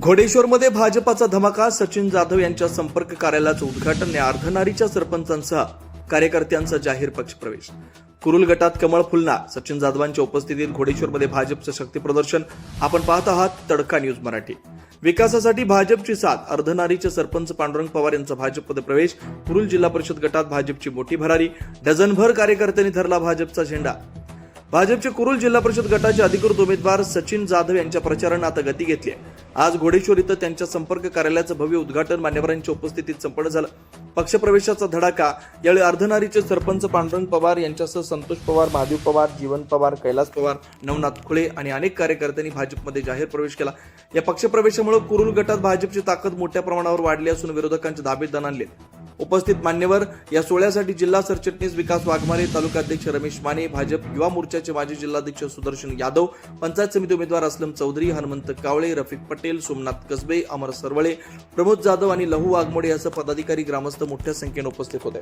घोडेश्वरमध्ये भाजपाचा धमाका. सचिन जाधव यांच्या संपर्क कार्यालयाचं उद्घाटन आणि अर्धनारीच्या सरपंचांसह कार्यकर्त्यांचा जाहीर पक्षप्रवेश. कुरुल गटात कमळ फुलणार. सचिन जाधवांच्या उपस्थितीत घोडेश्वरमध्ये भाजपचं शक्ती प्रदर्शन. आपण पाहत आहात तडका न्यूज मराठी. विकासासाठी भाजपची साथ. अर्धनारीचे सरपंच पांडुरंग पवार यांचा भाजपमध्ये प्रवेश. कुरुल जिल्हा परिषद गटात भाजपची मोठी भरारी. डझनभर कार्यकर्त्यांनी धरला भाजपचा झेंडा. भाजपचे कुरुल जिल्हा परिषद गटाचे अधिकृत उमेदवार सचिन जाधव यांच्या प्रचारानं आता गती घेतली आहे. आज घोडेश्वर इथं त्यांच्या संपर्क कार्यालयाचं भव्य उद्घाटन मान्यवरांच्या उपस्थितीत संपन्न झालं. पक्षप्रवेशाचा धडाका. यावेळी अर्धनारीचे सरपंच पांडुरंग पवार यांच्यासह संतोष पवार, महादेव पवार, जीवन पवार, कैलास पवार, नवनाथ खुळे आणि अनेक कार्यकर्त्यांनी भाजपमध्ये जाहीर प्रवेश केला. या पक्षप्रवेशामुळे कुरुल गटात भाजपची ताकद मोठ्या प्रमाणावर वाढली असून विरोधकांचे धाबे दण आणले. उपस्थित मान्यवर या सोहळ्यासाठी जिल्हा सरचिटणीस विकास वाघमारे, तालुकाध्यक्ष रमेश माने, भाजप युवा मोर्चाचे माजी जिल्हाध्यक्ष सुदर्शन यादव, पंचायत समिती उमेदवार असलम चौधरी, हनुमंत कावळे, रफिक पटेल, सोमनाथ कसबे, अमर सरवळे, प्रमोद जाधव आणि लहू वाघमोडे यासह पदाधिकारी, ग्रामस्थ मोठ्या संख्येने उपस्थित होते.